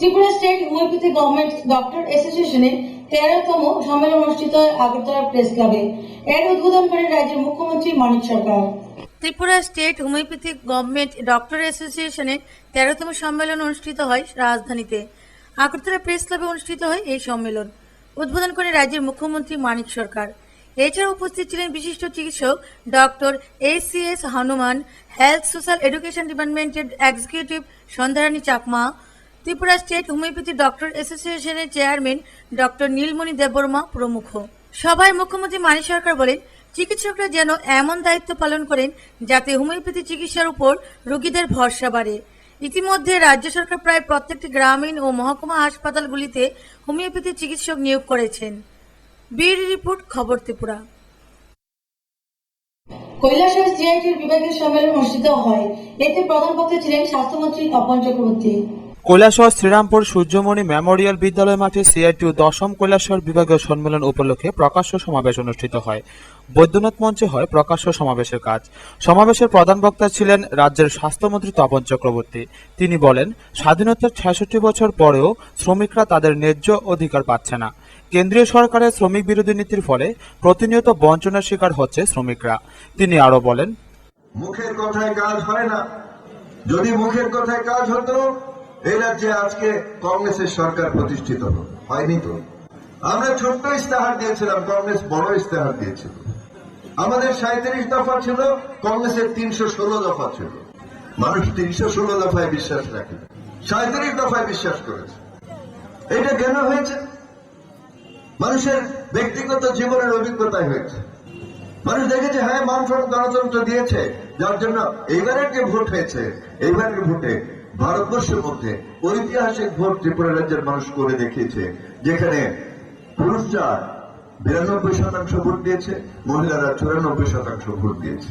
Tripura state homeopathy government doctor অ্যাসোসিয়েশনের 13তম সম্মেলন অনুষ্ঠিত হয় আগরতলা প্রেস ক্লাবে। এর উদ্বোধন করেন রাজ্যের মুখ্যমন্ত্রী Manik Sarkar. Tripura state homeopathic government doctor অ্যাসোসিয়েশনের 13তম সম্মেলন অনুষ্ঠিত হয় রাজধানীতে। আগরতলা প্রেস ক্লাবে অনুষ্ঠিত হয় এই সম্মেলন। উদ্বোধন করেন রাজ্যের মুখ্যমন্ত্রী মানিক সরকার। এছাড়া উপস্থিত ছিলেন বিশিষ্ট চিকিৎসক doctor ACS Hanuman, health social education ডিপার্টমেন্টের executive Sandhyarani Chakma, Tripura state homeopathy doctor অ্যাসোসিয়েশনের চেয়ারম্যান ডক্টর নীলমণি দেববর্মা প্রমুখ। সভায় মুখ্যমন্ত্রী মানিক সরকার বলেন, চিকিৎসকরা যেন এমন দায়িত্ব পালন করেন যাতে হোমিওপ্যাথি চিকিৎসার উপর রোগীদের ভরসা বাড়ে। ইতিমধ্যে রাজ্য সরকার প্রায় প্রত্যেকটি গ্রামীণ ও মহকুমা হাসপাতালগুলিতে হোমিওপ্যাথি চিকিৎসক নিয়োগ করেছেন। ব্যুরো রিপোর্ট, খবর ত্রিপুরা। কৈলাসহর সিআইটির বিভাগীয় সম্মেলন অনুষ্ঠিত হয়। এতে প্রধান বক্তা ছিলেন স্বাস্থ্যমন্ত্রী তপন চক্রবর্তী। কৈলাসহর শ্রীরামপুর সূর্যমণি মেমোরিয়াল বিদ্যালয় মাঠে সিআইটিউ 10ম কৈলাসহর বিভাগীয় সম্মেলন উপলক্ষে প্রকাশ্য সমাবেশ অনুষ্ঠিত হয়। বৈদ্যনাথ মঞ্চে হয় প্রকাশ্য সমাবেশের কাজ। সমাবেশের প্রধান বক্তা ছিলেন রাজ্যের স্বাস্থ্যমন্ত্রী তপন চক্রবর্তী। তিনি বলেন, স্বাধীনতার 66 বছর পরেও শ্রমিকরা তাদের ন্যায্য অধিকার পাচ্ছে না। কেন্দ্রীয় সরকারের শ্রমিক বিরোধী নীতির ফলে প্রতিনিয়ত বঞ্চনার শিকার হচ্ছে শ্রমিকরা। তিনি আরো বলেন, মুখের কথায় কাজ হয় না। যদি মুখের কথায় কাজ হতো, এই রাজ্যে আজকে কংগ্রেসের সরকার প্রতিষ্ঠিত হয়নি। তো আমরা ছোট্ট ইস্তেহার দিয়েছিলাম, কংগ্রেস বড় ইস্তেহার দিয়েছিল। আমাদের 37 দফা ছিল, কংগ্রেসের 316 দফা ছিল। মানুষ 316 দফায় বিশ্বাস রাখে, 37 দফায় বিশ্বাস করেছে। এটা কেন হয়েছে? মানুষের ব্যক্তিগত জীবনের অভিজ্ঞতায় হয়েছে। মানুষ দেখেছে, হ্যাঁ, বামফ্রন্ট গণতন্ত্র দিয়েছে, যার জন্য এইবারের যে ভোট হয়েছে, এইবারের ভোটে ভারতবর্ষের মধ্যে ঐতিহাসিক ভোট ত্রিপুরা রাজ্যের মানুষ করে দেখিয়েছে, যেখানে পুরুষরা 92% ভোট দিয়েছে, মহিলারা 94% ভোট দিয়েছে।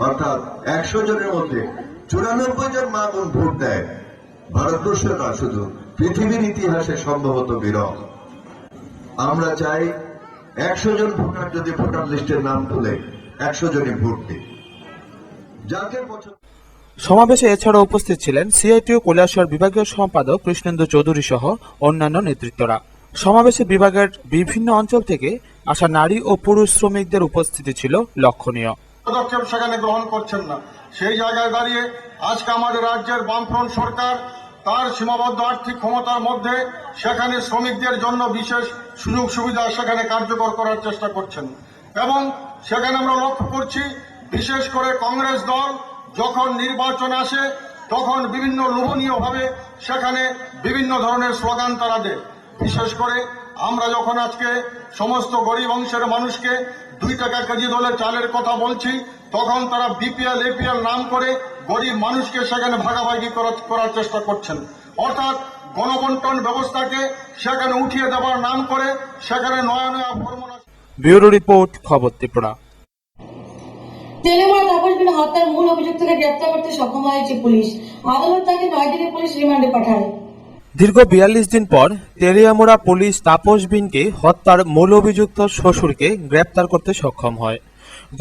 অর্থাৎ 100 জনের মধ্যে 94 জন মা বোন ভোট দেয়। ভারতবর্ষ না, শুধু পৃথিবীর ইতিহাসে সম্ভবত বিরল। আমরা চাই 100 জন ভোটার যদি ভোটার লিস্টের নাম তুলে 100 জনই ভোট দিক। যাকে সমাবেশে এছাড়া উপস্থিত ছিলেন সিআইটিউ কৈলাসহর বিভাগীয় সম্পাদক কৃষ্ণেন্দু চৌধুরী সহ অন্যান্য নেতৃত্বরা। সমাবেশে বিভাগের বিভিন্ন অঞ্চল থেকে আসা নারী ও পুরুষ শ্রমিকদের উপস্থিতি ছিল লক্ষণীয়। পদক্ষেপ সেখানে গ্রহণ করছেন না। সেই জায়গায় দাঁড়িয়ে আজকে আমাদের রাজ্যের বামফ্রন্ট সরকার তার সীমাবদ্ধ আর্থিক ক্ষমতার মধ্যে সেখানে শ্রমিকদের জন্য বিশেষ সুযোগ সুবিধা সেখানে কার্যকর করার চেষ্টা করছেন। এবং সেখানে আমরা লক্ষ্য করছি, বিশেষ করে কংগ্রেস দল যখন নির্বাচন আসে তখন বিভিন্ন লোভনীয়ভাবে সেখানে বিভিন্ন ধরনের স্লোগান তারা দেয়। বিশেষ করে আমরা যখন আজকে সমস্ত গরিব অংশের মানুষকে 2 টাকা কেজি দলে চালের কথা বলছি, তখন তারা BPL APL নাম করে গরিব মানুষকে সেখানে ভাগাভাগি করার চেষ্টা করছেন। অর্থাৎ গণবন্টন ব্যবস্থাকে সেখানে উঠিয়ে দেওয়ার নাম করে সেখানে নয়া নয়া ফর্মুলা। ব্যুরো রিপোর্ট, খবর ত্রিপুরা। তেলেমারা তাপস বিন হত্যার মূল অভিযুক্তকে গ্রেপ্তার করতে সক্ষম হয়েছে পুলিশ। আদালত তাকে 9 দিনের পুলিশ রিমান্ডে পাঠায়। দীর্ঘ 42 দিন পর তেলিয়ামুড়া পুলিশ তাপস বিনকে হত্যার মূল অভিযুক্ত শ্বশুরকে গ্রেপ্তার করতে সক্ষম হয়।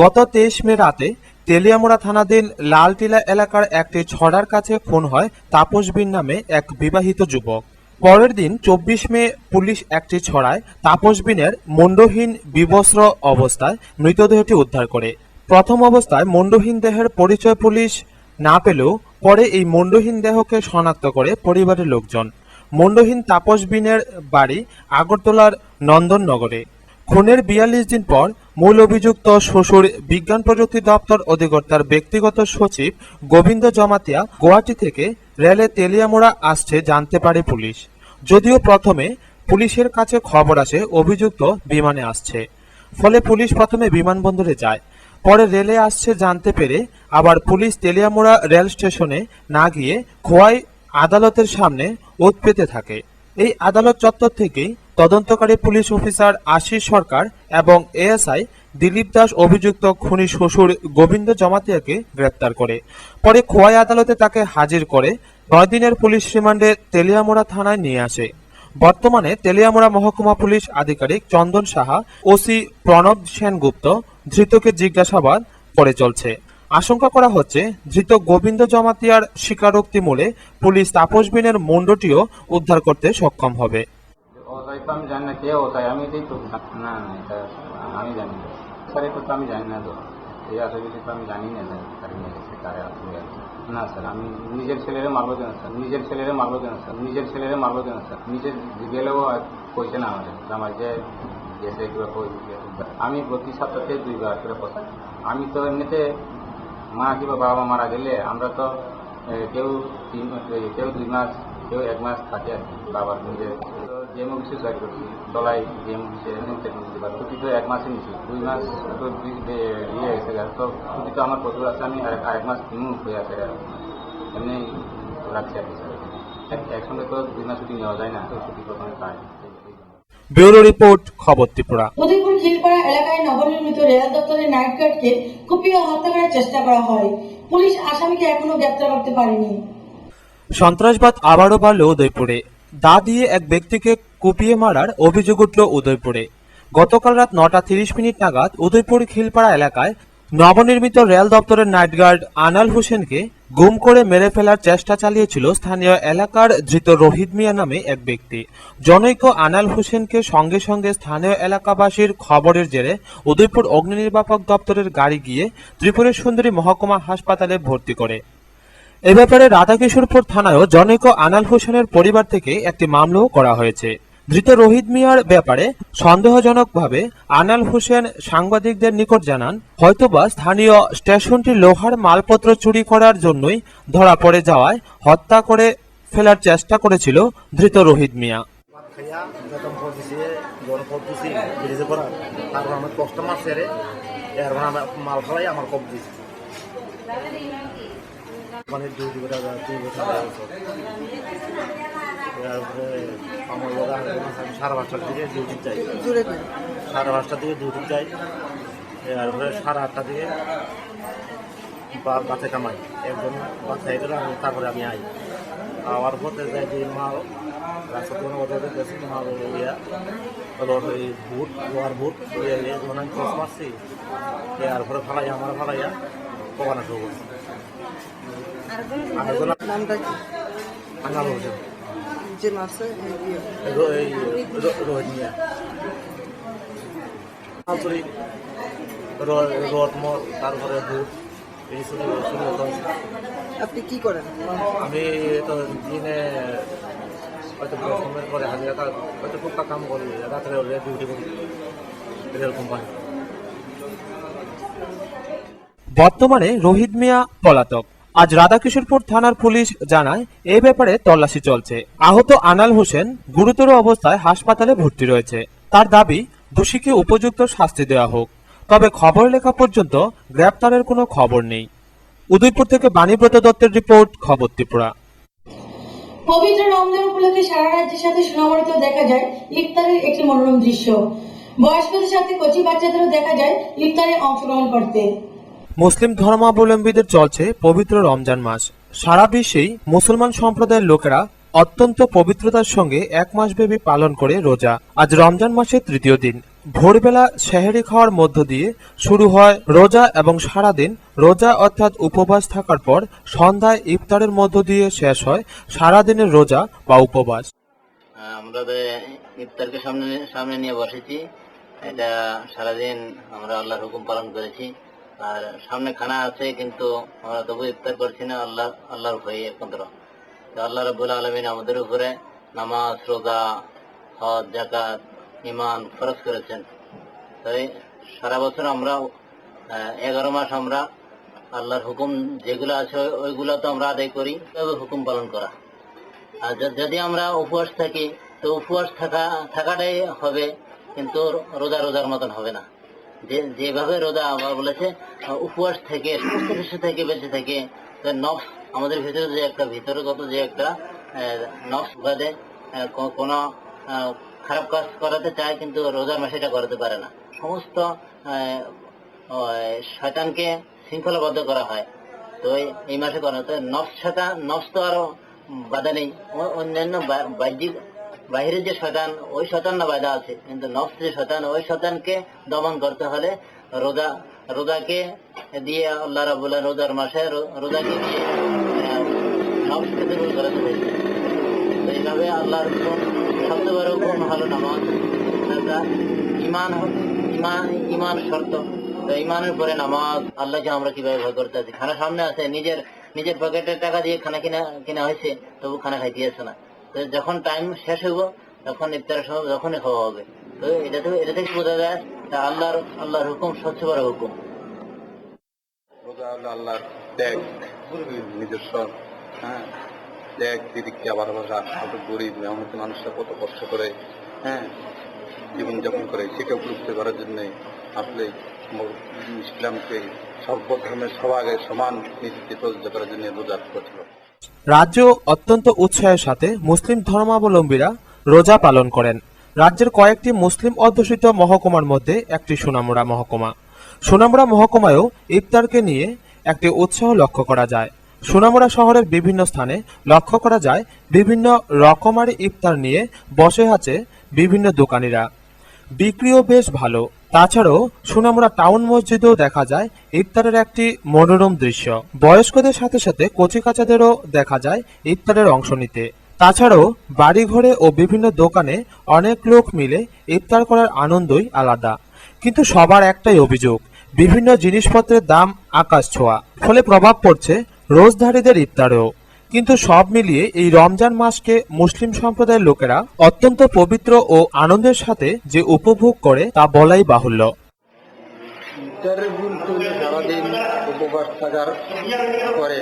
গত 23 মে রাতে তেলিয়ামুড়া থানাধীন লালটিলা এলাকার একটি ছড়ার কাছে খুন হয় তাপস বিন নামে এক বিবাহিত যুবক। পরের দিন 24 মে পুলিশ একটি ছড়ায় তাপস বিনের মুন্ডহীন বিবস্ত্র অবস্থায় মৃতদেহটি উদ্ধার করে। প্রথম অবস্থায় মুন্ডহীন দেহের পরিচয় পুলিশ না পেলেও পরে এই মুন্ডহীন দেহকে শনাক্ত করে পরিবারের লোকজন। মুন্ডহীন তাপস বিনের বাড়ি আগরতলার নন্দননগরে। খুনের 42 দিন পর মূল অভিযুক্ত শ্বশুর বিজ্ঞান প্রযুক্তি দপ্তর অধিকর্তার ব্যক্তিগত সচিব গোবিন্দ জমাতিয়া গুয়াহাটি থেকে রেলে তেলিয়ামুড়া আসছে জানতে পারে পুলিশ। যদিও প্রথমে পুলিশের কাছে খবর আসে অভিযুক্ত বিমানে আসছে, ফলে পুলিশ প্রথমে বিমানবন্দরে যায়। পরে রেলে আসছে জানতে পেরে আবার পুলিশ তেলিয়ামুড়া রেল স্টেশনে না গিয়ে খোয়াই আদালতের সামনে ওত পেতে থাকে। এই আদালত চত্বর থেকেই তদন্তকারী পুলিশ অফিসার আশিস সরকার এবং এএসআই দিলীপ দাস অভিযুক্ত খুনি শ্বশুর গোবিন্দ জমাতিয়াকে গ্রেপ্তার করে। পরে খোয়াই আদালতে তাকে হাজির করে 9 দিনের পুলিশ রিমান্ডে তেলিয়ামুড়া থানায় নিয়ে আসে। বর্তমানে তেলিয়ামুড়া মহকুমা পুলিশ আধিকারিক চন্দন সাহা, ওসি প্রণব সেনগুপ্ত ধৃতকে জিজ্ঞাসাবাদ করে চলছে। আশঙ্কা করা হচ্ছে ধৃত গোবিন্দ জমাতিয়ার স্বীকারোক্তি মূলে পুলিশ তাপস বিনের মুন্ডটিও উদ্ধার করতে সক্ষম হবে। ওটাই তো আমি জানি না কে ওটাই, আমি এটাই তো না না এটা আমি জানি না স্যার, এটা তো আমি জানি না। তো এই আসামিটি তো আমি জানি না স্যার, তার নিয়ে গেছে কারে আসলে না স্যার। আমি নিজের ছেলেরে মারবো কেন স্যার, নিজের ছেলেরে মারবো কেন স্যার, নিজের ছেলেরে মারবো কেন স্যার। নিজের গেলেও কইছে না আমাদের আমার যে গেছে কিবা আমি প্রতি সপ্তাহে 2 বার করে পড়ি। আমি তো এমনিতে মা কিংবা বাবা মারা গেলে আমরা তো কেউ 2 মাস কেউ 1 মাস থাকে আর কি। বাবার নিজের জিএম অফিসে জয়েন করছি, দলাই জিএম অফিসে ছুটি তো 1 মাসে নিচ্ছি, 2 মাস তো ইয়ে গেছে তো ছুটি তো আমার প্রচুর আছে। আমি আরেক মাস হয়ে আছে এমনি রাখছি আর কি স্যার। একসঙ্গে তো 2 মাস ছুটি নেওয়া যায় না, তো ছুটি প্রথমে পাই। ব্যুরো রিপোর্ট, খবর ত্রিপুরা। উদয়পুর খিলপাড়া এলাকায় নবনির্মিত রেল দপ্তরের নাইট গার্ডকে কুপিয়ে হত্যা করার চেষ্টা করা হয়। পুলিশ আসামিকে এখনো গ্রেপ্তার করতে পারেনি। সন্ত্রাসবাদ আবারও বাড়ল উদয়পুরে। দা দিয়ে এক ব্যক্তিকে কুপিয়ে মারার অভিযোগ উঠল উদয়পুরে। গতকাল রাত 9:30 নাগাদ উদয়পুর খিলপাড়া এলাকায় নবনির্মিত রেল দপ্তরের নাইট গার্ড আনাল হোসেনকে গুম করে মেরে ফেলার চেষ্টা চালিয়েছিল স্থানীয় এলাকার ধৃত রোহিত মিয়া নামে এক ব্যক্তি। জনৈক আনাল হোসেনকে সঙ্গে সঙ্গে স্থানীয় এলাকাবাসীর খবরের জেরে উদয়পুর অগ্নি নির্বাপক দপ্তরের গাড়ি গিয়ে ত্রিপুরা সুন্দরী মহকুমা হাসপাতালে ভর্তি করে। এ ব্যাপারে রাধাকিশোরপুর থানায়ও জনৈক আনাল হোসেনের পরিবার থেকে একটি মামলাও করা হয়েছে। ধৃত রোহিত মিয়ার ব্যাপারে সন্দেহজনকভাবে আনাল হোসেন সাংবাদিকদের নিকট জানান, হয়তোবা স্থানীয় স্টেশনটির লোহার মালপত্র চুরি করার জন্যই ধরা পড়ে যাওয়ায় হত্যা করে ফেলার চেষ্টা করেছিল ধৃত রোহিত মিয়া। খাইয়া যখন পড়তেছি যখন পড়তেছি ব্রিজে পড়া, তারপর আমার কষ্ট মারছে রে, এরপর আমার মাল খাওয়াই আমার কপ দিয়েছে মানে 2 বছর তারপরে আমার লোক আমি 5:30টার দিকে ডিউটি যাই, 5:30টার দিকে ডিউটি যাই, এরপরে 8:30টার দিকে বাসে কামাই একজন বাসায় গেলে আমি তারপরে আমি আই আমার পথে যাই যে মাল রাস্তা কোনো কথা গেছি মাল ইয়া ওই বুট লোয়ার বুট যখন আমি ক্রস মারছি এরপরে ফালাইয়া আমার ফালাইয়া কমানো শুরু করছি। আনাল হোসেন রোহিত মিয়া রড মদ তারপরে বুট এই শুরু আপনি কি করেন? আমি তো দিনে হয়তো সময়ের পরে হাজিরা হয়তো টুকটাক কাম করি, রাত্রে হলে ডিউটি করি রেল কোম্পানি। বর্তমানে রোহিত মিয়া পলাতক। আজ রাধাকিশোরপুর থানার পুলিশ জানায় এ ব্যাপারে তল্লাশি চলছে। আহত আনাল হোসেন গুরুতর অবস্থায় হাসপাতালে ভর্তি রয়েছে। তার দাবি দোষীকে উপযুক্ত শাস্তি দেওয়া হোক, তবে খবর লেখা পর্যন্ত গ্রেপ্তারের কোনো খবর নেই। উদয়পুর থেকে বাণীব্রত দত্তের রিপোর্ট, খবর ত্রিপুরা। পবিত্র রমজান উপলক্ষে সারা রাজ্যের সাথে সোনামুড়িতে দেখা যায় ইফতারের একটি মনোরম দৃশ্য। বয়স্কদের সাথে কচি বাচ্চাদেরও দেখা যায় ইফতারে অংশগ্রহণ করতে। মুসলিম ধর্মাবলম্বীদের চলছে পবিত্র রমজান মাস। সারা বিশ্বেই মুসলমান সম্প্রদায়ের লোকেরা অত্যন্ত পবিত্রতার সঙ্গে 1 মাসব্যাপী পালন করে রোজা। আজ রমজান মাসের 3য় দিন। ভোরবেলা সেহরি খাওয়ার মধ্য দিয়ে শুরু হয় রোজা এবং সারাদিন রোজা অর্থাৎ উপবাস থাকার পর সন্ধ্যায় ইফতারের মধ্য দিয়ে শেষ হয় সারাদিনের রোজা বা উপবাস। আমরা ইফতারকে সামনে নিয়ে বসেছি। এটা সারাদিন আমরা আল্লাহর হুকুম পালন করেছি, আর সামনে খানা আছে কিন্তু আমরা তবু ইফতার করছি না আল্লাহর ভয়ে একমাত্র। আল্লাহ রাব্বুল আলামিন আমাদের উপরে নামাজ, রোজা, হজ, যাকাত, ঈমান ফরজ করেছেন। তাই সারা বছর আমরা 11 মাস আমরা আল্লাহর হুকুম যেগুলো আছে ওইগুলো তো আমরা আদায় করি, তবে হুকুম পালন করা। আর যদি আমরা উপবাস থাকি তো উপবাস থাকাটাই হবে, কিন্তু রোজার মতন হবে না। যেভাবে রোজা আমার বলেছে উপবাস থেকে সমস্ত কিছু থেকে বেঁচে থেকে নফস আমাদের ভিতরে যে একটা ভিতরগত যে একটা নফস বাদে কোনো খারাপ কাজ করাতে চায়, কিন্তু রোজার মাসে এটা করাতে পারে না। সমস্ত শয়তানকে শৃঙ্খলাবদ্ধ করা হয়। তো এই মাসে করা তো নফস তো আরো বাধা নেই, অন্যান্য বাহিরের যে শয়তান ওই শয়তান না বাধা আছে, কিন্তু নফস যে শয়তান ওই শয়তানকে দমন করতে হলে রোজা রোজাকে দিয়ে আল্লাহ রাব্বুল আলামিন রোজার মাসে রোজাকে দিয়ে সব কিছু দূর করাতে হয়েছে। তো এইভাবে আল্লাহর হুকুম, সবচেয়ে বড় হুকুম হলো নামাজ। ইমান শর্ত। তো ইমানের পরে নামাজ। আল্লাহকে আমরা কিভাবে ভয় করতে আছি? খানা সামনে আছে, নিজের পকেটের টাকা দিয়ে খানা কিনা হয়েছে, তবু খানা খাইতে আসে না। তো যখন টাইম শেষ হইব, তখন ইফতারের সময় যখনই খাওয়া হবে। তো এটা থেকে বোঝা যায় আল্লাহর হুকুম সবচেয়ে বড় হুকুম। রোজা হলো আল্লাহর ত্যাগ, নিজস্ব ত্যাগ, দিদিকে আবার কত গরিব মেহনতি মানুষরা কত কষ্ট করে জীবনযাপন করে, সেটা উপলব্ধি করার জন্য আসলে ইসলামকে সর্বধর্মের সবাগে সমান নীতিতে প্রযোজ্য করার জন্য রোজা করছিল। রাজ্য অত্যন্ত উৎসাহের সাথে মুসলিম ধর্মাবলম্বীরা রোজা পালন করেন। রাজ্যের কয়েকটি মুসলিম অধ্যুষিত মহকুমার মধ্যে একটি সোনামুড়া মহকুমা। সোনামুড়া মহকুমায়ও ইফতারকে নিয়ে একটি উৎসাহ লক্ষ্য করা যায়। সোনামুড়া শহরের বিভিন্ন স্থানে লক্ষ্য করা যায় বিভিন্ন রকমারি ইফতার নিয়ে বসে আছে বিভিন্ন দোকানিরা। বিক্রিও বেশ ভালো। তাছাড়াও সোনামুড়া টাউন মসজিদেও দেখা যায় ইফতারের একটি মনোরম দৃশ্য। বয়স্কদের সাথে সাথে কচিকাচাদেরও দেখা যায় ইফতারের অংশ নিতে। তাছাড়াও বাড়িঘরে ও বিভিন্ন দোকানে অনেক লোক মিলে ইফতার করার আনন্দই আলাদা। কিন্তু সবার একটাই অভিযোগ, বিভিন্ন জিনিসপত্রের দাম আকাশ ছোঁয়া, ফলে প্রভাব পড়ছে রোজধারীদের ইফতারেও। কিন্তু সব মিলিয়ে এই রমজান মাসকে মুসলিম সম্প্রদায়ের লোকেরা অত্যন্ত পবিত্র ও আনন্দের সাথে যে উপভোগ করে তা বলাই বাহুল্য। ইফতারের দিন তুলে সারাদিন উপবাস থাকার পরে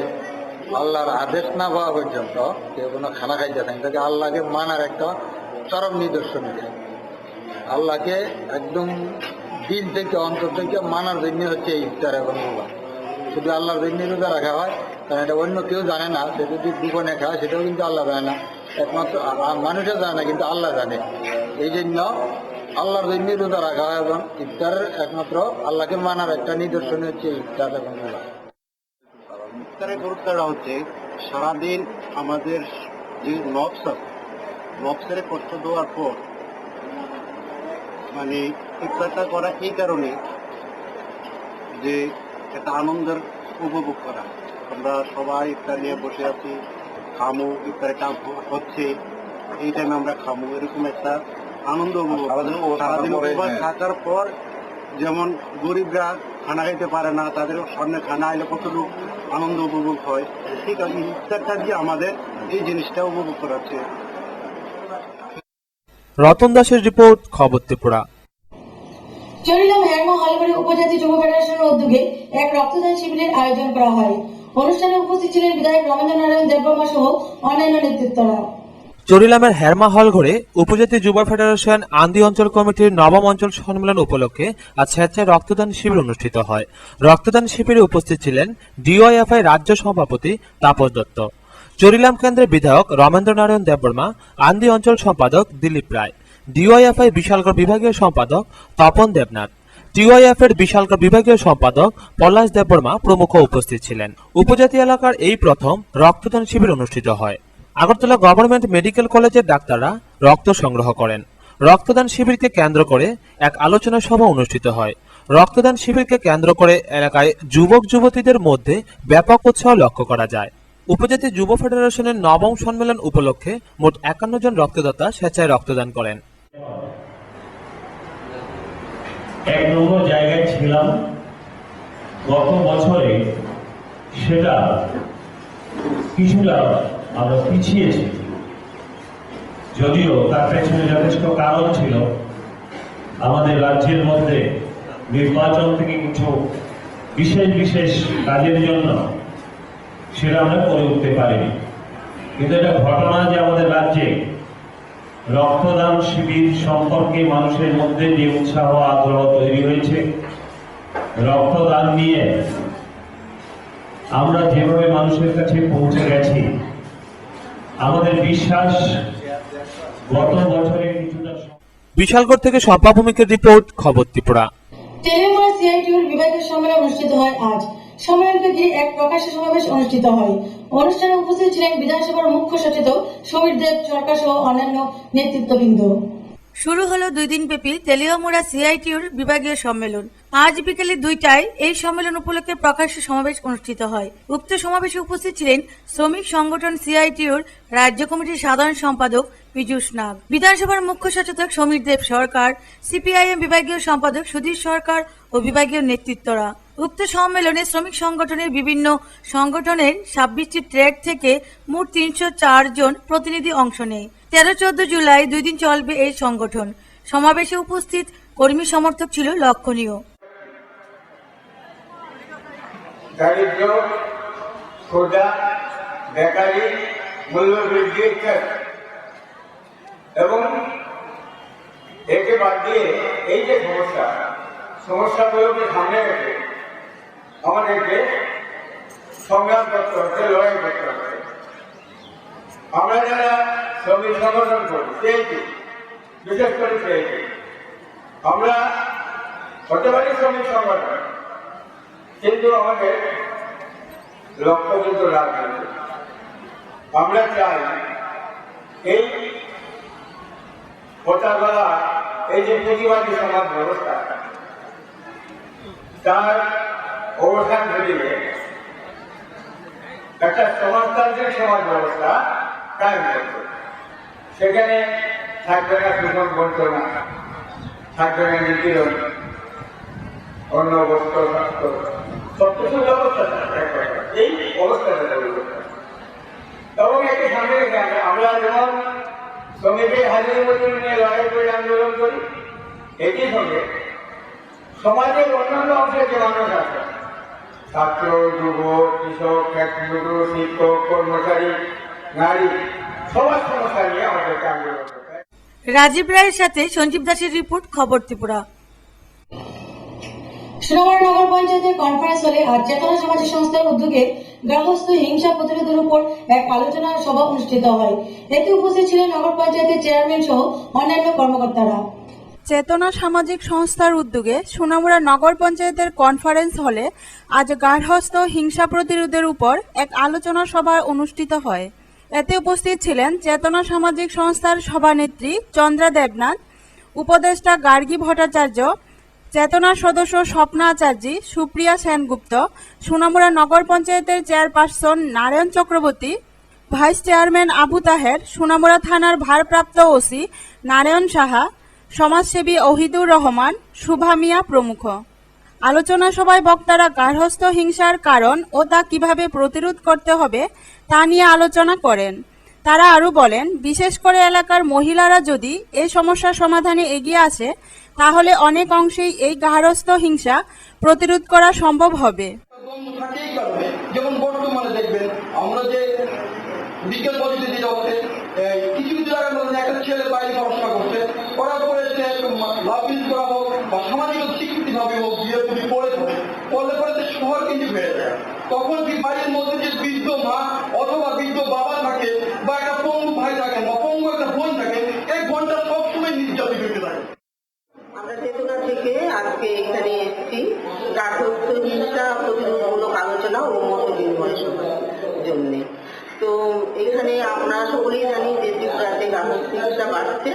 আল্লাহর আদেশ না পাওয়া পর্যন্ত কেউ কোনো খানা খাইতে থাকেন, তাকে আল্লাহকে মানার একটা চরম নিদর্শন। আল্লাহকে একদম দিল থেকে অন্তর থেকে মানার জন্য হচ্ছে ইফতার এবং রোজা। শুধু আল্লাহর জন্য রোজা রাখা হয়, কারণ এটা অন্য কেউ জানে না। সে যদি দুপুরে খায় সেটাও কিন্তু আল্লাহ জানে না, একমাত্র মানুষও জানে না, কিন্তু আল্লাহ জানে। এই জন্য আল্লাহর জন্য রোজা রাখা হয় এবং ইফতারের একমাত্র আল্লাহকে মানার একটা নিদর্শন হচ্ছে ইফতার এবং রোজা। ইফতারের গুরুত্বটা হচ্ছে সারাদিন আমাদের যে নফসের কষ্ট দেওয়ার পর মানে ইফতারটা করা এই কারণে যে একটা আনন্দের উপভোগ করা। আমরা সবাই ইফতার নিয়ে বসে আছি, খামো, ইফতারের কাজ হচ্ছে, এই টাইমে আমরা খামো, এরকম একটা আনন্দ উপভোগ। সারাদিন উপবাস থাকার পর যেমন গরিবরা খানা খাইতে পারে না, তাদের সামনে খানা এলে কতটুকু আনন্দ উপভোগ হয়, ঠিক আছে ইফতারটা দিয়ে আমাদের এই জিনিসটা উপভোগ করাচ্ছে। রতন দাসের রিপোর্ট, খবর ত্রিপুরা। চরিলাম হেরমা হলঘরে উপজাতি যুব ফেডারেশনের উদ্যোগে এক রক্তদান শিবিরের আয়োজন করা হয়। অনুষ্ঠানে উপস্থিত ছিলেন বিধায়ক রমেন্দ্র নারায়ণ দেববর্মা সহ অন্যান্য নেতৃত্বরা। চরিলামের হেরমা হল ঘরে উপজাতি যুব ফেডারেশন আন্দি অঞ্চল কমিটির নবম অঞ্চল সম্মেলন উপলক্ষে আজ স্বেচ্ছায় রক্তদান শিবির অনুষ্ঠিত হয়। রক্তদান শিবিরে উপস্থিত ছিলেন ডিওয়াইএফআই রাজ্য সভাপতি তাপস দত্ত, চরিলাম কেন্দ্রের বিধায়ক রমেন্দ্র নারায়ণ দেববর্মা, আন্দি অঞ্চল সম্পাদক দিলীপ রায়, ডিওয়াইএফআই বিশালগড় বিভাগীয় সম্পাদক তপন দেবনাথ, টিওয়াইএফ এর বিশালগড় বিভাগীয় সম্পাদক পলাশ দেববর্মা প্রমুখ উপস্থিত ছিলেন। উপজাতি এলাকার এই প্রথম রক্তদান শিবির অনুষ্ঠিত হয়। আগরতলা গভর্নমেন্ট মেডিকেল কলেজের ডাক্তাররা রক্ত সংগ্রহ করেন। রক্তদান শিবিরকে কেন্দ্র করে এক আলোচনা সভা অনুষ্ঠিত হয়। রক্তদান শিবিরকে কেন্দ্র করে এলাকায় যুবক যুবতীদের মধ্যে ব্যাপক উৎসাহ লক্ষ্য করা যায়। উপজাতি যুব ফেডারেশনের নবম সম্মেলন উপলক্ষে মোট 51 জন রক্তদাতা স্বেচ্ছায় রক্তদান করেন। এক নম্বর জায়গায় ছিলাম গত বছরে, সেটা কিছুটা আমরা পিছিয়েছি, যদিও তার পেছনে যথেষ্ট কারণ ছিল। আমাদের রাজ্যের মধ্যে নির্বাচন থেকে কিছু বিশেষ কাজের জন্য সেটা আমরা করে উঠতে পারিনি। কিন্তু এটা ঘটনা যে আমাদের রাজ্যে রক্তদান শিবির সম্পর্কে মানুষের মধ্যে যে উৎসাহ আগ্রহ তৈরি হয়েছে, রক্তদান নিয়ে আমরা যেভাবে মানুষের কাছে পৌঁছে গেছি, আমাদের বিশ্বাস গত বছরে কিছুটা। বিশালগড় থেকে শম্পা ভৌমিকের রিপোর্ট, খবর ত্রিপুরা। তেলিয়ামুড়া সিআইটিউর বিভাগীয় সম্মেলন অনুষ্ঠিত হয় আজ। সম্মেলনকে ঘিরে এক প্রকাশ্য সমাবেশ অনুষ্ঠিত হয়। অনুষ্ঠানে উপস্থিত ছিলেন বিধানসভার মুখ্য সচেতক সমীর দেব সরকার সহ অন্যান্য নেতৃত্ববৃন্দ। শুরু হলো 2 দিনব্যাপী তেলিয়ামুড়া সিআইটিউর বিভাগীয় সম্মেলন। আজ বিকেলে 2টায় এই সম্মেলন উপলক্ষে প্রকাশ্য সমাবেশ অনুষ্ঠিত হয়। উক্ত সমাবেশে উপস্থিত ছিলেন শ্রমিক সংগঠন সিআইটিউর রাজ্য কমিটির সাধারণ সম্পাদক পীযূষ নাগ, বিধানসভার মুখ্য সচেতক সমীর দেব সরকার, সিপিআইএম বিভাগীয় সম্পাদক সুধীর সরকার ও বিভাগীয় নেতৃত্বরা। উক্ত সম্মেলনে শ্রমিক সংগঠনের বিভিন্ন সংগঠনের 26টি ট্রেড থেকে মোট 304 জন প্রতিনিধি অংশ নেয়। 13-14 জুলাই 2 দিন চলবে এই সংগঠন। সমাবেশে উপস্থিত কর্মী সমর্থক ছিল লক্ষণীয়। দারিদ্র, ক্ষুধা, বেকারি, মূল্যবৃদ্ধি এবং একে বাদ দিয়ে এই যে সমস্যাগুলোকে সামনে রেখে আমাদেরকে সংগ্রাম করতে হচ্ছে, লড়াই করতে হচ্ছে। আমরা যারা শ্রমিক সংগঠন করি, বিশেষ করে আমরা হতে পারি শ্রমিক সংগঠন, কিন্তু আমাদের লক্ষ্য কিন্তু রাজনীতি। আমরা চাই এই প্রচার করা এই যে প্রতিবাদী সমাজ ব্যবস্থা তার অবসান ঘটিয়ে একটা সমাজতান্ত্রিক সমাজ ব্যবস্থা কায়েম করবে। সেখানে থাকবে না শোষণ বঞ্চনা, থাকবে না নিপীড়ন, অন্য বস্ত্র স্বাস্থ্য সবকিছু ব্যবস্থা থাকবে। এই অবস্থাটা তৈরি করতে হবে এবং একে সামনে রেখে আমরা যেমন শ্রমিকের হাজির মজুরি নিয়ে লড়াই করে আন্দোলন করি, একই সঙ্গে সমাজের অন্যান্য অংশের যে মানুষ আছে, ছাত্র, যুবক, কৃষক, ক্ষেত্রমজুর, শিক্ষক, কর্মচারী, নারী, সবার সমস্যা নিয়ে আমাদেরকে আন্দোলন করতে হয়। রাজীব রায়ের সাথে সঞ্জীব দাসের রিপোর্ট, খবর ত্রিপুরা। সোনামুড়া নগর পঞ্চায়েতের কনফারেন্স হলে আজ চেতনা সামাজিক সংস্থার উদ্যোগে গৃহস্থ হিংসা প্রতিরোধের উপর এক আলোচনা সভা অনুষ্ঠিত হয়। এতে উপস্থিত ছিলেন নগর পঞ্চায়েতের চেয়ারম্যান সহ অন্যান্য কর্মকর্তারা। চেতনা সামাজিক সংস্থার উদ্যোগে সোনামুড়া নগর পঞ্চায়েতের কনফারেন্স হলে আজ গার্হস্থ্য হিংসা প্রতিরোধের উপর এক আলোচনা সভা অনুষ্ঠিত হয়। এতে উপস্থিত ছিলেন চেতনা সামাজিক সংস্থার সভানেত্রী চন্দ্রা দেবনাথ, উপদেষ্টা গার্গী ভট্টাচার্য, চেতনার সদস্য স্বপ্না আচার্য, সুপ্রিয়া সেনগুপ্ত, সোনামুড়া নগর পঞ্চায়েতের chairperson Narayan Chakraborty, vice chairman Abu Taher, Sonamura থানার ভারপ্রাপ্ত ওসি নারায়ণ সাহা, সমাজসেবী ওহিদুর রহমান, শুভা মিয়া প্রমুখ। আলোচনা সভায় বক্তারা গার্হস্থ্য হিংসার কারণ ও তা কিভাবে প্রতিরোধ করতে হবে তা নিয়ে আলোচনা করেন। তারা আরও বলেন, বিশেষ করে এলাকার মহিলারা যদি এই সমস্যার সমাধানে এগিয়ে আসে তাহলে অনেক অংশেই এই গার্হস্থ্য হিংসা প্রতিরোধ করা সম্ভব হবে। যেমন বর্তমানে দেখবেন আমরা যে বিজ্ঞান পদ্ধতি যেটা হচ্ছে, কিছু কিছু জায়গার মধ্যে একটা ছেলে বাইরে পড়াশোনা করছে, করার পরে সে লাভ করা হোক বা সামাজিক স্বীকৃতি ভাবে হোক, বিয়ে যদি পড়লে পরে শহর কিন্তু বেড়ে যায়। তখন কি বাড়ির মধ্যে যে বৃদ্ধ মা অথবা বৃদ্ধ বাবা থাকে বা একটা পঙ্গু ভাই থাকে বা পঙ্গু একটা বোন থাকে, এই বোনটা সবসময় নির্যাতিত হতে থাকে। আমরা চেতনা থেকে আজকে এখানে এসেছি গার্হস্থ্য হিংসা প্রতিরোধমূলক আলোচনা ও মত বিনিময় সভার জন্য। তো এখানে আমরা সকলেই জানি যে ত্রিপুরাতে গার্হস্থ্য হিংসা বাড়ছে।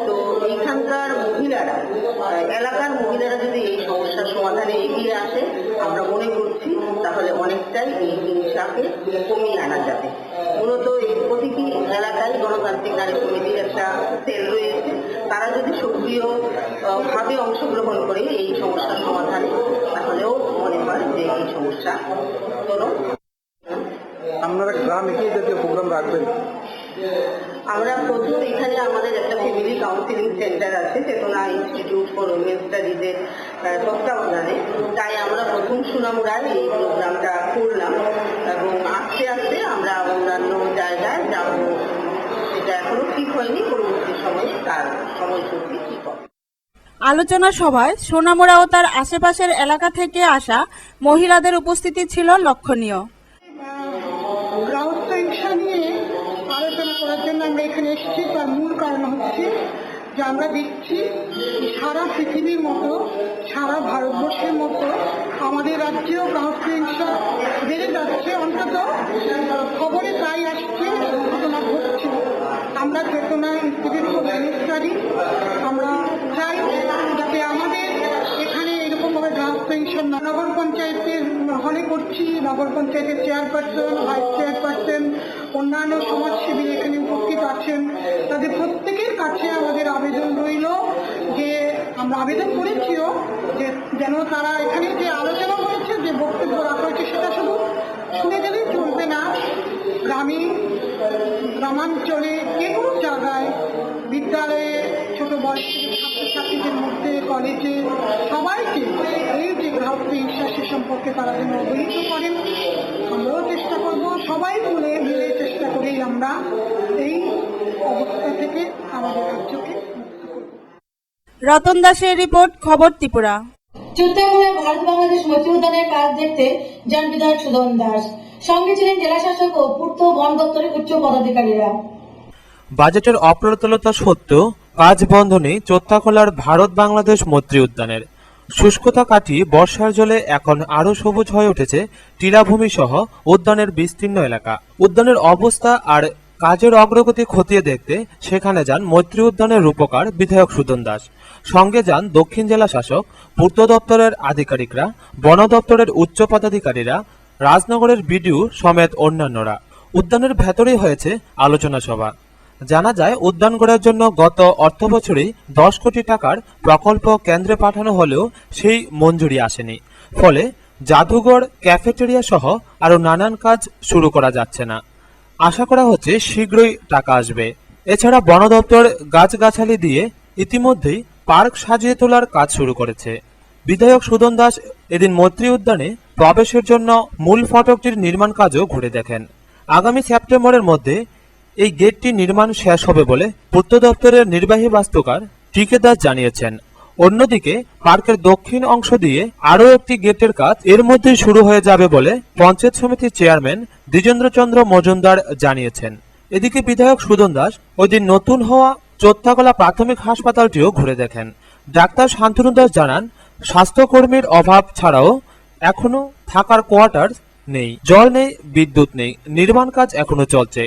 তো এইখানকার মহিলারা, এলাকার মহিলারা যদি এই সমস্যার সমাধানে এগিয়ে আসে, আমরা মনে করছি তাহলে অনেকটাই এই হিংসাকে কমিয়ে আনা যাবে। মূলত এই প্রতিটি এলাকায় গণতান্ত্রিক নারী কমিটির একটা সেল রয়েছে, তারা যদি সক্রিয় ভাবে অংশগ্রহণ করে এই সমস্যার সমাধানে, তাহলেও মনে হয় যে এই সমস্যা তোরও। আপনারা গ্রামে কি জাতীয় প্রোগ্রাম রাখবেন? আমরা প্রথম এখানে আমাদের একটা ফ্যামিলি কাউন্সিলিং সেন্টার আছে চেতনা ইনস্টিটিউট ফর উইমেন স্টাডিজের তত্ত্বাবধানে, তাই আমরা প্রথম সোনামুড়ায় এই প্রোগ্রামটা করলাম এবং আস্তে আস্তে আমরা অন্যান্য জায়গায় যাব। এটা এখনো ঠিক হয়নি, পরবর্তী সময়ে তার সময়সূচি ঠিক হবে। আলোচনা সভায় সোনামুড়া ও তার আশেপাশের এলাকা থেকে আসা মহিলাদের উপস্থিতি ছিল লক্ষণীয়। গার্হস্থ্য হিংসা নিয়ে আলোচনা করার জন্য আমরা এখানে এসেছি। তার মূল কারণ হচ্ছে যে আমরা দেখছি সারা পৃথিবীর মতো, সারা ভারতবর্ষের মতো আমাদের রাজ্যেও গার্হস্থ্য হিংসা বেড়ে যাচ্ছে। অন্তত খবরে তাই আসছে, ঘটনা ঘটছে। আমরা চেতনা ইনস্টিটিউট করে অনুসারী আমরা চাই যাতে আমাদের এখানে এরকমভাবে গ্রাহক পেনশন নগর পঞ্চায়েতের হলে করছি, নগর পঞ্চায়েতের চেয়ারপারসন, ভাইস চেয়ারপারসন, অন্যান্য সমাজসেবী এখানে উপস্থিত আছেন, তাদের প্রত্যেকের কাছে আমাদের আবেদন রইল যে আমরা আবেদন করেছিও যে যেন তারা এখানে যে আলোচনা হয়েছে, যে বক্তব্য রাখা হয়েছে সেটা শুধু শুনে গেলেই চলবে না। গ্রামাঞ্চলে যে কোনো জায়গায়, বিদ্যালয়ে, ছোট বয়স থেকে ছাত্রছাত্রীদের মধ্যে, কলেজে সবাইকে এই যে গ্রাহক পেনশন সে সম্পর্কে তারা যেন অবহিত করেন। আমরাও চেষ্টা করব, সবাই মিলে চেষ্টা করেই আমরা এই অবস্থা থেকে আমাদের রাজ্যকে মুক্ত করব। রতন দাসের রিপোর্ট, খবর ত্রিপুরা। চিত্তরঞ্জনে ভারত বাংলাদেশ মৈত্রী উদ্যানের কাজ দেখতে যান বিধায়ক সুদন দাস, সঙ্গে ছিলেন জেলা শাসক ও পূর্ত বন দপ্তরের উচ্চ পদাধিকারীরা। বাজেটের অপ্রতুলতা সত্ত্বেও কাজ বন্ধ নেই চোত্তাখোলার ভারত বাংলাদেশ মৈত্রী উদ্যানের। শুষ্কতা কাটিয়ে বর্ষার জলে এখন আরো সবুজ হয়ে উঠেছে টিলাভূমি সহ উদ্যানের বিস্তীর্ণ এলাকা। উদ্যানের অবস্থা আর কাজের অগ্রগতি খতিয়ে দেখতে সেখানে যান মৈত্রী উদ্যানের রূপকার বিধায়ক সুদন দাস, সঙ্গে যান দক্ষিণ জেলা শাসক, পূর্ত দপ্তরের আধিকারিকরা, বন দপ্তরের উচ্চ পদাধিকারীরা, রাজনগরের বিডিও সমেত অন্যান্যরা। উদ্যানের ভেতরেই হয়েছে আলোচনা সভা। জানা যায় উদ্যান গড়ার জন্য গত অর্থবছরেই 10 কোটি টাকার প্রকল্প কেন্দ্রে পাঠানো হলেও সেই মঞ্জুরি আসেনি, ফলে জাদুঘর, ক্যাফেটেরিয়া সহ আরো নানান কাজ শুরু করা যাচ্ছে না। আশা করা হচ্ছে শীঘ্রই টাকা আসবে। এছাড়া বন দপ্তর গাছগাছালি দিয়ে ইতিমধ্যেই পার্ক সাজিয়ে তোলার কাজ শুরু করেছে। বিধায়ক সুদন দাস এদিন মৈত্রী উদ্যানে প্রবেশের জন্য মূল ফটকটির নির্মাণ কাজও ঘুরে দেখেন। আগামী সেপ্টেম্বরের মধ্যে এই গেটটি নির্মাণ শেষ হবে বলে পূর্ত দপ্তরের নির্বাহী বাস্তুকার টিকে দাস জানিয়েছেন। অন্যদিকে পার্কের দক্ষিণ অংশ দিয়ে আরও একটি গেটের কাজ এর মধ্যেই শুরু হয়ে যাবে বলে পঞ্চায়েত সমিতির চেয়ারম্যান দ্বিজেন্দ্র চন্দ্র মজুমদার জানিয়েছেন। এদিকে বিধায়ক সুদন দাস ওই দিন নতুন হওয়া চোত্তাখোলা প্রাথমিক হাসপাতালটিও ঘুরে দেখেন। ডাক্তার শান্তনু দাস জানান, স্বাস্থ্যকর্মীর অভাব ছাড়াও এখনো থাকার কোয়ার্টার নেই, জল নেই, বিদ্যুৎ নেই, নির্মাণ কাজ এখনো চলছে।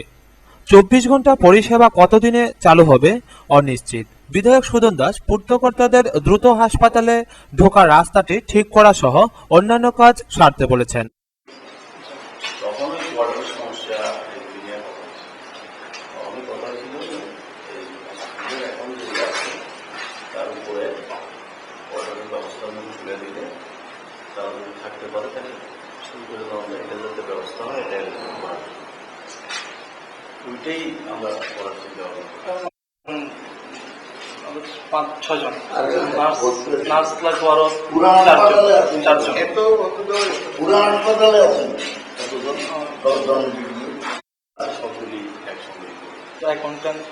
24 ঘন্টা পরিষেবা কতদিনে চালু হবে অনিশ্চিত। বিধায়ক সুদন দাস পূর্তকর্তাদের দ্রুত হাসপাতালে ঢোকার রাস্তাটি ঠিক করা সহ অন্যান্য কাজ সারতে বলেছেন। ওইটাই আমরা করার চিন্তা ভাবনা। 5-6 জন নার্স লাগবো, আরো 4 জন। সবগুলি একসঙ্গে অ্যাকাউন্টেন্ট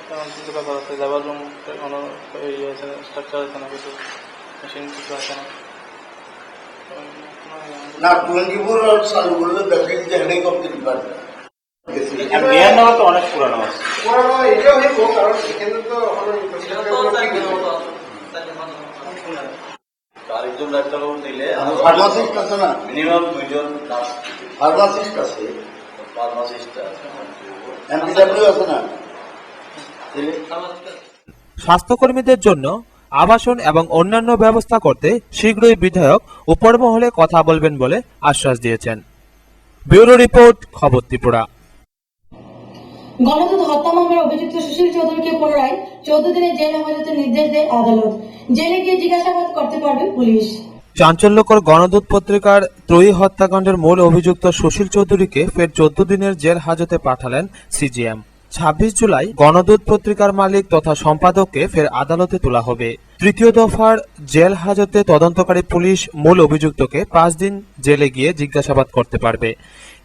ব্যাপার আছে, লেবার রুম কোনো ইয়ে আছে, স্ট্রাকচার আছে না, কিছু মেশিন কিছু আছে না। না 24 চালু করলে দেখেন যে হেলিকপ্টার ডিপার্টমেন্ট তো অনেক পুরানো আছে। আরেকজন ডাক্তার দিলে ফার্মাসিস্ট আছে না, মিনিমাম 2 জন ফার্মাসিস্ট আছে, ফার্মাসিস্ট আছে, এমপিডব্লিউ আছে না। স্বাস্থ্যকর্মীদের জন্য আবাসন এবং অন্যান্য ব্যবস্থা করতে শীঘ্রই বিধায়ক উপর মহলে কথা বলবেন বলে আশ্বাস দিয়েছেন। ব্যুরো রিপোর্ট, খবর ত্রিপুরা। গণদূত হত্যা মামলার অভিযুক্ত সুশীল চৌধুরীকে পুনরায় 14 দিনের জেল হেফাজতের নির্দেশ দেয় আদালত। জেলে গিয়ে জিজ্ঞাসাবাদ করতে পারবে পুলিশ। চাঞ্চল্যকর গণদূত পত্রিকার ত্রয়ী হত্যাকাণ্ডের মূল অভিযুক্ত সুশীল চৌধুরীকে ফের 14 দিনের জেল হাজতে পাঠালেন সিজিএম। 26 জুলাই গণদূত পত্রিকার মালিক তথা সম্পাদককে ফের আদালতে তোলা হবে। তৃতীয় দফার জেল হাজতে তদন্তকারী পুলিশ মূল অভিযুক্তকে 5 দিন জেলে গিয়ে জিজ্ঞাসাবাদ করতে পারবে।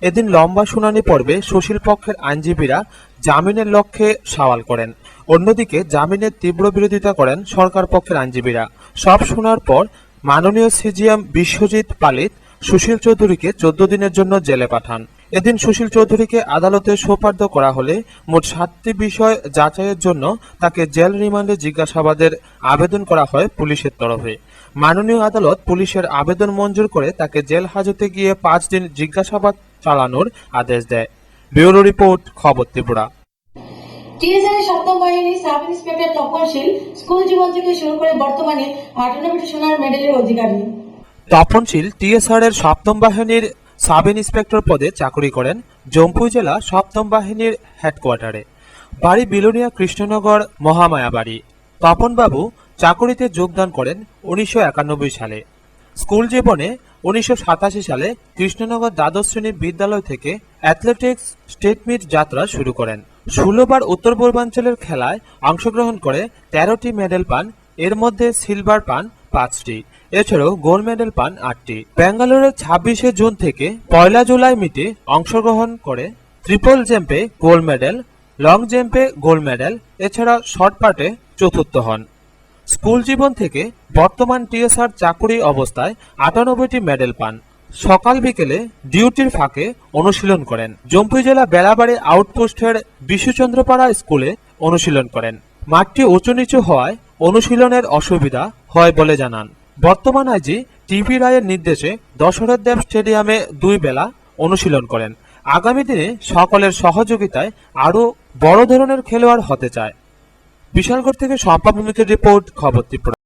এদিন লম্বা শুনানি পর্বে সুশীল পক্ষের আইনজীবীরা জামিনের লক্ষ্যে সওয়াল করেন। অন্যদিকে জামিনের তীব্র বিরোধিতা করেন সরকার পক্ষের আইনজীবীরা। সব শোনার পর মাননীয় সিজিএম বিশ্বজিৎ পালিত সুশীল চৌধুরীকে 14 দিনের জন্য জেলে পাঠান। এদিন সুশীল চৌধুরীকে আদালতে সোপর্দ করা হলে মোট 7টি বিষয় যাচাইয়ের জন্য তাকে জেল রিমান্ডে জিজ্ঞাসাবাদের আবেদন করা হয় পুলিশের তরফে। মাননীয় আদালত পুলিশের আবেদন মঞ্জুর করে তাকে জেল হাজতে গিয়ে 5 দিন জিজ্ঞাসাবাদ চালানোর আদেশ দেয়। ব্যুরো রিপোর্ট, খবর ত্রিপুরা। টিএসআর এর সপ্তম বাহিনী সাব ইন্সপেক্টর তপন শীল স্কুল জীবন থেকে শুরু করে বর্তমানে 98টি সোনার মেডেলের অধিকারী। তপন শীল টিএসআর এর সপ্তম বাহিনীর সাব ইন্সপেক্টর পদে চাকরি করেন জম্পুই জেলা সপ্তম বাহিনীর হেডকোয়ার্টারে। বাড়ি বিলোনিয়া কৃষ্ণনগর মহামায়াবাড়ি। তপন বাবু চাকুরিতে যোগদান করেন 1991 সালে। স্কুল জীবনে 1987 সালে কৃষ্ণনগর দ্বাদশ শ্রেণী বিদ্যালয় থেকে অ্যাথলেটিক্স স্টেট মিট যাত্রা শুরু করেন। 16 বার উত্তর পূর্বাঞ্চলের খেলায় অংশগ্রহণ করে 13টি মেডেল পান, এর মধ্যে সিলভার পান 5টি, এছাড়াও গোল্ড মেডেল পান 8টি। ব্যাঙ্গালোরের 26শে জুন থেকে 1 জুলাই মিটে অংশগ্রহণ করে ট্রিপল জাম্পে গোল্ড মেডেল, লং জাম্পে গোল্ড মেডেল, এছাড়া শর্ট পাটে চতুর্থ হন। স্কুল জীবন থেকে বর্তমান টিএসআর চাকুরি অবস্থায় 98টি মেডেল পান। সকাল বিকেলে ডিউটির ফাঁকে অনুশীলন করেন। জম্পুই জেলা বেলাবাড়ি আউটপোস্টের বিশ্বচন্দ্রপাড়া স্কুলে অনুশীলন করেন। মাঠটি উঁচু নিচু হওয়ায় অনুশীলনের অসুবিধা হয় বলে জানান। বর্তমান আইজি টিভি রায়ের নির্দেশে দশরথ দেব স্টেডিয়ামে 2 বেলা অনুশীলন করেন। আগামী দিনে সকলের সহযোগিতায় আরও বড় ধরনের খেলোয়াড় হতে চায়। বিশালগড় থেকে শম্পা ভূমিকের রিপোর্ট, খবর ত্রিপুরা।